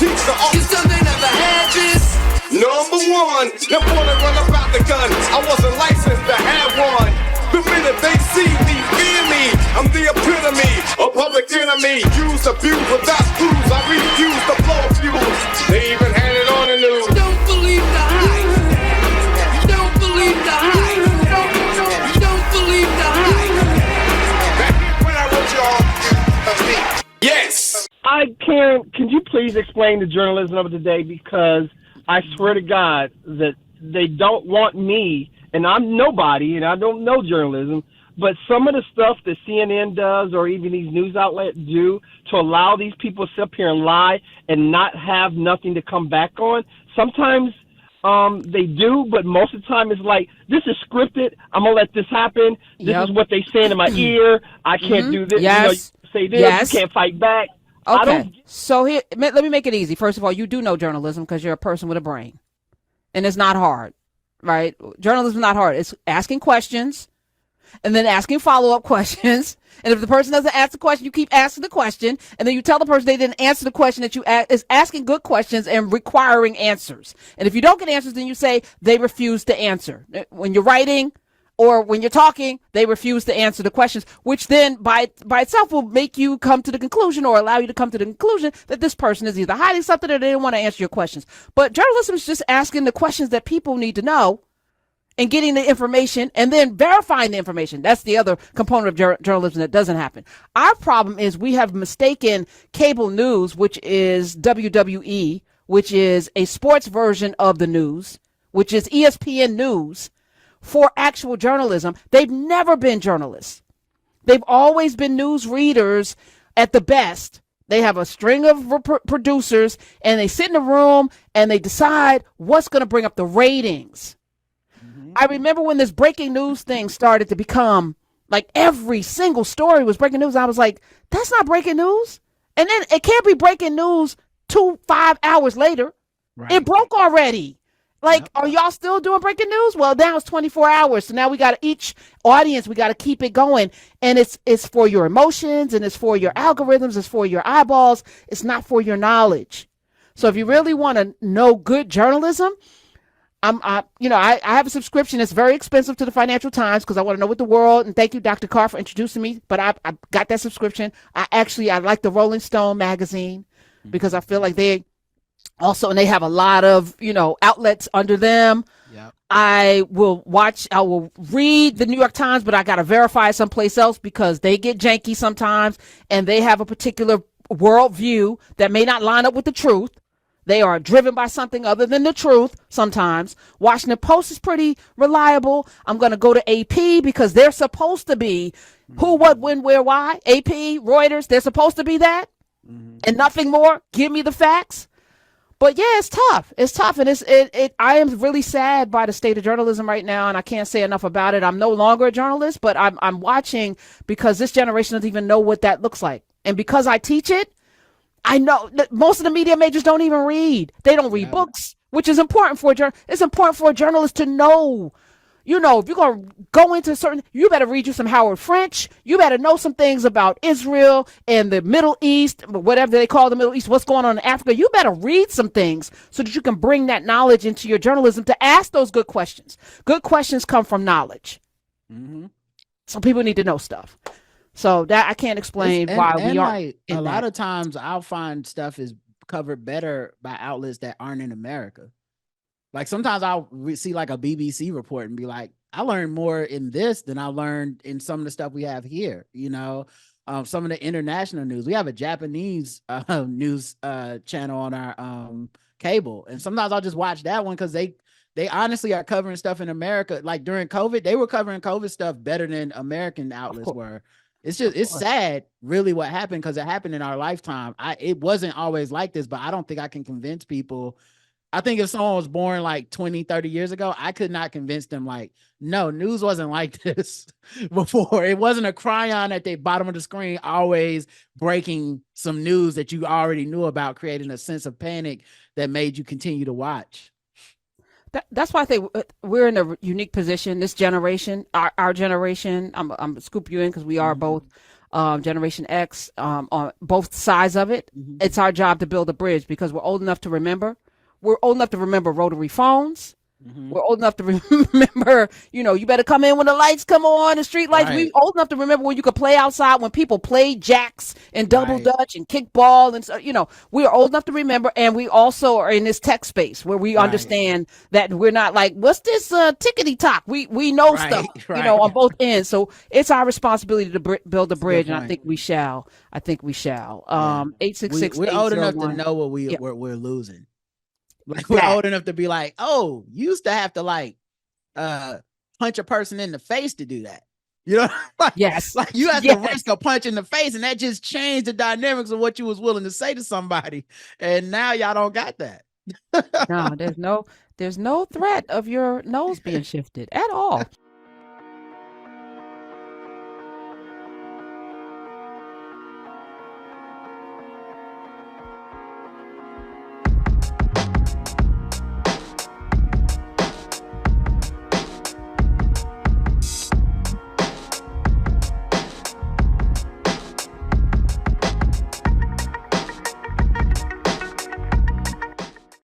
teach the art. You still they never had this. Number one, never wanna run about the gun. I wasn't licensed to have one. The minute they see me, fear me. I'm the epitome of public enemy. Use, abuse without clues. I refuse to blow fuse. They even had it on the news. Don't believe the hype. Don't believe the hype. Don't believe the hype. Back when I wrote y'all, yes. Karen, can you please explain the journalism of the day? Because I swear to God that they don't want me, and I'm nobody, and I don't know journalism, but some of the stuff that CNN does or even these news outlets do to allow these people to sit up here and lie and not have nothing to come back on, sometimes they do, but most of the time it's like, this is scripted, I'm going to let this happen, this is what they say in my ear, I can't do this, Yes. you say this, you can't fight back. Okay, so here, let me make it easy. First of all, you do know journalism because you're a person with a brain, and it's not hard, right? Journalism is not hard. It's asking questions and then asking follow-up questions. And if the person doesn't ask the question, you keep asking the question, and then you tell the person they didn't answer the question that you asked. Is asking good questions and requiring answers. And if you don't get answers, then you say they refuse to answer. When you're writing or when you're talking, they refuse to answer the questions, which then by itself will make you come to the conclusion or allow you to come to the conclusion that this person is either hiding something or they don't want to answer your questions. But journalism is just asking the questions that people need to know and getting the information and then verifying the information. That's the other component of journalism that doesn't happen. Our problem is we have mistaken cable news, which is WWE, which is a sports version of the news, which is ESPN News, for actual journalism. They've never been journalists. They've always been news readers at the best. They have a string of producers and they sit in a room and they decide what's going to bring up the ratings. Mm-hmm. I remember when this breaking news thing started to become like every single story was breaking news. I was like, that's not breaking news. And then it can't be breaking news 5 hours later. Right. It broke already. Like, are y'all still doing breaking news? Well, now it's 24 hours. So now we got each audience, we got to keep it going. And it's for your emotions and it's for your algorithms. It's for your eyeballs. It's not for your knowledge. So if you really want to know good journalism, I have a subscription. It's very expensive to the Financial Times because I want to know what the world, and thank you, Dr. Carr, for introducing me. But I got that subscription. I like the Rolling Stone magazine because I feel like they and they have a lot of, outlets under them. Yep. I will read the New York Times, but I got to verify someplace else because they get janky sometimes and they have a particular worldview that may not line up with the truth. They are driven by something other than the truth sometimes. Washington Post is pretty reliable. I'm going to go to AP because they're supposed to be who, what, when, where, why. AP, Reuters, they're supposed to be that and nothing more. Give me the facts. But yeah, it's tough. It's tough. And I am really sad by the state of journalism right now. And I can't say enough about it. I'm no longer a journalist, but I'm watching because this generation doesn't even know what that looks like. And because I teach it, I know that most of the media majors don't even read. They don't read books, which is important for it's important for a journalist to know. If you're going to go into you better read you some Howard French. You better know some things about Israel and the Middle East, whatever they call the Middle East, what's going on in Africa. You better read some things so that you can bring that knowledge into your journalism to ask those good questions. Good questions come from knowledge. Mm-hmm. So people need to know stuff. So that I can't explain why we aren't. A lot of times I'll find stuff is covered better by outlets that aren't in America. Like sometimes I'll see like a BBC report and be like, I learned more in this than I learned in some of the stuff we have here. Some of the international news. We have a Japanese news channel on our cable, and sometimes I'll just watch that one because they honestly are covering stuff in America. Like during COVID, they were covering COVID stuff better than American outlets were. It's sad, really, what happened because it happened in our lifetime. It wasn't always like this, but I don't think I can convince people. I think if someone was born like 20, 30 years ago, I could not convince them like, no, news wasn't like this before. It wasn't a cryon at the bottom of the screen, always breaking some news that you already knew about, creating a sense of panic that made you continue to watch. That's why I think we're in a unique position. This generation, our generation, I'm scoop you in because we are both. Generation X, on both sides of it. It's our job to build a bridge because we're old enough to remember. We're old enough to remember rotary phones. We're old enough to remember, you better come in when the lights come on, the street lights. Right. We old enough to remember when you could play outside, when people played jacks and double Right. dutch and kickball. And so, we are old enough to remember. And we also are in this tech space where we Right. understand that we're not like, what's this tickety tock? We know Right, stuff, right. on both ends. So it's our responsibility to build a bridge. And I point. think we shall. Yeah. 866. We're old enough to know what we're losing. Like we're old enough to be like, oh, you used to have to like punch a person in the face to do that. Like, Yes. like you have Yes. to risk a punch in the face, and that just changed the dynamics of what you was willing to say to somebody. And now y'all don't got that. No, there's no threat of your nose being shifted at all.